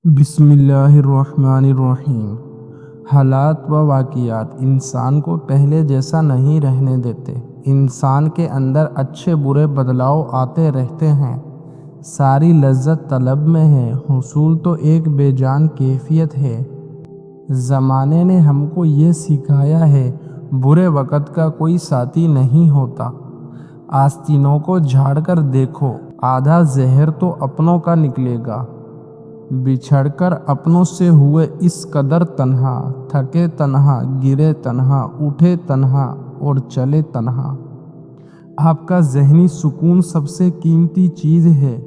بسم اللہ الرحمن الرحیم۔ حالات و واقعات انسان کو پہلے جیسا نہیں رہنے دیتے۔ انسان کے اندر اچھے برے بدلاؤ آتے رہتے ہیں۔ ساری لذت طلب میں ہے، حصول تو ایک بے جان کیفیت ہے۔ زمانے نے ہم کو یہ سکھایا ہے، برے وقت کا کوئی ساتھی نہیں ہوتا۔ آستینوں کو جھاڑ کر دیکھو، آدھا زہر تو اپنوں کا نکلے گا۔ بچھڑ کر اپنوں سے ہوئے اس قدر تنہا، تھکے تنہا، گرے تنہا، اٹھے تنہا اور چلے تنہا۔ آپ کا ذہنی سکون سب سے قیمتی چیز ہے۔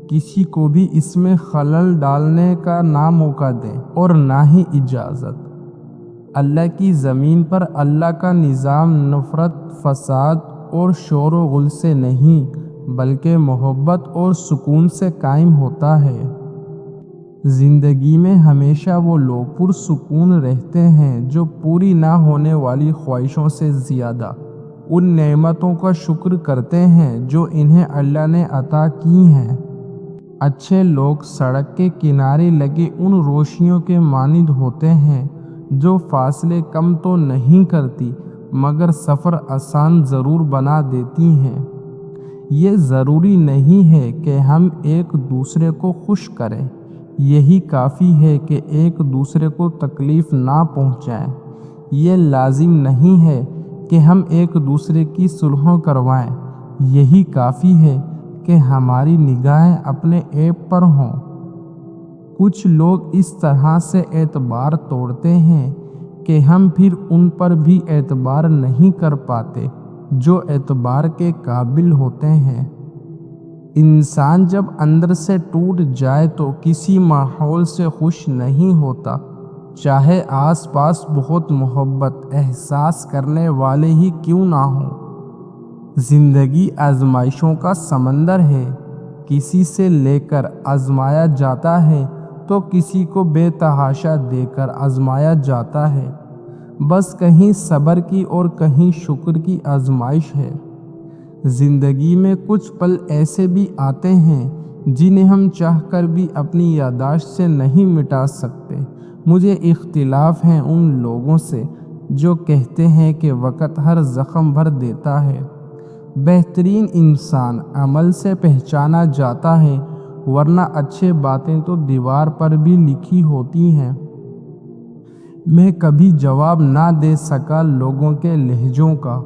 کسی کو بھی اس میں خلل ڈالنے کا نہ موقع دیں اور نہ ہی اجازت۔ اللہ کی زمین پر اللہ کا نظام نفرت، فساد اور شور و غل سے نہیں بلکہ محبت اور سکون سے قائم ہوتا ہے۔ زندگی میں ہمیشہ وہ لوگ پرسکون رہتے ہیں جو پوری نہ ہونے والی خواہشوں سے زیادہ ان نعمتوں کا شکر کرتے ہیں جو انہیں اللہ نے عطا کی ہیں۔ اچھے لوگ سڑک کے کنارے لگے ان روشنیوں کے مانند ہوتے ہیں جو فاصلے کم تو نہیں کرتی مگر سفر آسان ضرور بنا دیتی ہیں۔ یہ ضروری نہیں ہے کہ ہم ایک دوسرے کو خوش کریں، یہی کافی ہے کہ ایک دوسرے کو تکلیف نہ پہنچائیں۔ یہ لازم نہیں ہے کہ ہم ایک دوسرے کی صلح کروائیں، یہی کافی ہے کہ ہماری نگاہیں اپنے عیب پر ہوں۔ کچھ لوگ اس طرح سے اعتبار توڑتے ہیں کہ ہم پھر ان پر بھی اعتبار نہیں کر پاتے جو اعتبار کے قابل ہوتے ہیں۔ انسان جب اندر سے ٹوٹ جائے تو کسی ماحول سے خوش نہیں ہوتا، چاہے آس پاس بہت محبت احساس کرنے والے ہی کیوں نہ ہوں۔ زندگی آزمائشوں کا سمندر ہے، کسی سے لے کر آزمایا جاتا ہے تو کسی کو بے تحاشا دے کر آزمایا جاتا ہے۔ بس کہیں صبر کی اور کہیں شکر کی آزمائش ہے۔ زندگی میں کچھ پل ایسے بھی آتے ہیں جنہیں ہم چاہ کر بھی اپنی یادداشت سے نہیں مٹا سکتے۔ مجھے اختلاف ہے ان لوگوں سے جو کہتے ہیں کہ وقت ہر زخم بھر دیتا ہے۔ بہترین انسان عمل سے پہچانا جاتا ہے، ورنہ اچھے باتیں تو دیوار پر بھی لکھی ہوتی ہیں۔ میں کبھی جواب نہ دے سکا لوگوں کے لہجوں کا،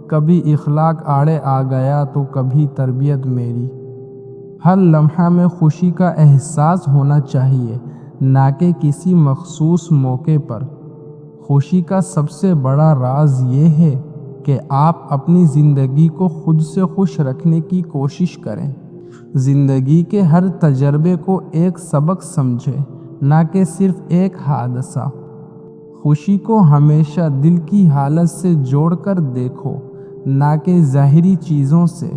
کبھی اخلاق آڑے آ گیا تو کبھی تربیت میری۔ ہر لمحہ میں خوشی کا احساس ہونا چاہیے، نہ کہ کسی مخصوص موقع پر۔ خوشی کا سب سے بڑا راز یہ ہے کہ آپ اپنی زندگی کو خود سے خوش رکھنے کی کوشش کریں۔ زندگی کے ہر تجربے کو ایک سبق سمجھیں، نہ کہ صرف ایک حادثہ۔ خوشی کو ہمیشہ دل کی حالت سے جوڑ کر دیکھو، نہ کہ ظاہری چیزوں سے۔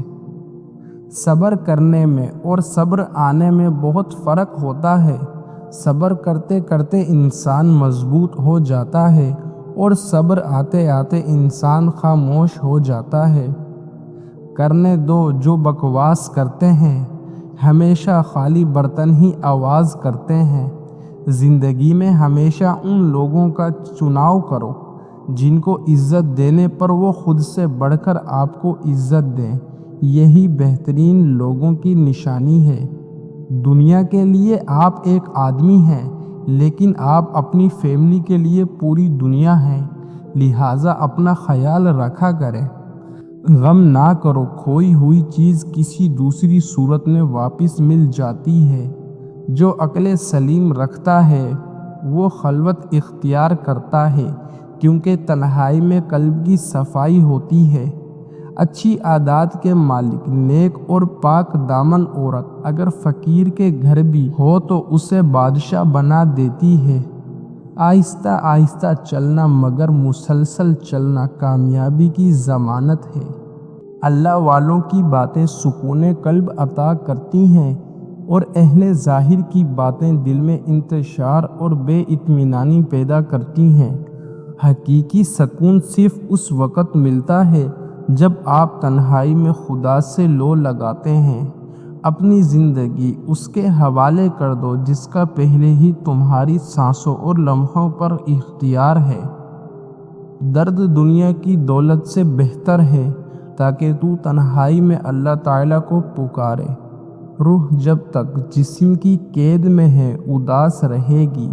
صبر کرنے میں اور صبر آنے میں بہت فرق ہوتا ہے۔ صبر کرتے کرتے انسان مضبوط ہو جاتا ہے اور صبر آتے آتے انسان خاموش ہو جاتا ہے۔ کرنے دو جو بکواس کرتے ہیں، ہمیشہ خالی برتن ہی آواز کرتے ہیں۔ زندگی میں ہمیشہ ان لوگوں کا چناؤ کرو جن کو عزت دینے پر وہ خود سے بڑھ کر آپ کو عزت دیں، یہی بہترین لوگوں کی نشانی ہے۔ دنیا کے لیے آپ ایک آدمی ہیں، لیکن آپ اپنی فیملی کے لیے پوری دنیا ہیں، لہٰذا اپنا خیال رکھا کریں۔ غم نہ کرو، کھوئی ہوئی چیز کسی دوسری صورت میں واپس مل جاتی ہے۔ جو عقل سلیم رکھتا ہے وہ خلوت اختیار کرتا ہے، کیونکہ تنہائی میں قلب کی صفائی ہوتی ہے۔ اچھی عادات کے مالک، نیک اور پاک دامن عورت اگر فقیر کے گھر بھی ہو تو اسے بادشاہ بنا دیتی ہے۔ آہستہ آہستہ چلنا مگر مسلسل چلنا کامیابی کی ضمانت ہے۔ اللہ والوں کی باتیں سکون قلب عطا کرتی ہیں اور اہل ظاہر کی باتیں دل میں انتشار اور بے اطمینانی پیدا کرتی ہیں۔ حقیقی سکون صرف اس وقت ملتا ہے جب آپ تنہائی میں خدا سے لو لگاتے ہیں۔ اپنی زندگی اس کے حوالے کر دو جس کا پہلے ہی تمہاری سانسوں اور لمحوں پر اختیار ہے۔ درد دنیا کی دولت سے بہتر ہے تاکہ تو تنہائی میں اللہ تعالیٰ کو پکارے۔ روح جب تک جسم کی قید میں ہے اداس رہے گی،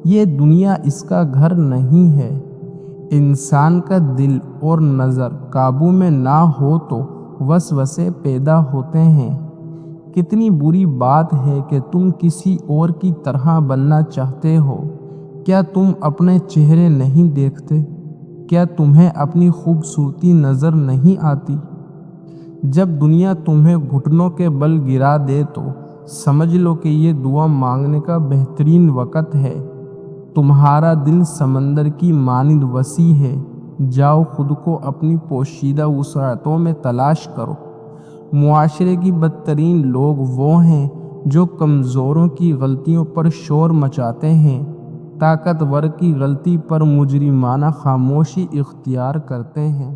یہ دنیا اس کا گھر نہیں ہے۔ انسان کا دل اور نظر قابو میں نہ ہو تو وسوسے پیدا ہوتے ہیں۔ کتنی بری بات ہے کہ تم کسی اور کی طرح بننا چاہتے ہو۔ کیا تم اپنے چہرے نہیں دیکھتے؟ کیا تمہیں اپنی خوبصورتی نظر نہیں آتی؟ جب دنیا تمہیں گھٹنوں کے بل گرا دے تو سمجھ لو کہ یہ دعا مانگنے کا بہترین وقت ہے۔ تمہارا دل سمندر کی مانند وسیع ہے۔ جاؤ خود کو اپنی پوشیدہ وسعتوں میں تلاش کرو۔ معاشرے کی بدترین لوگ وہ ہیں جو کمزوروں کی غلطیوں پر شور مچاتے ہیں، طاقتور کی غلطی پر مجرمانہ خاموشی اختیار کرتے ہیں۔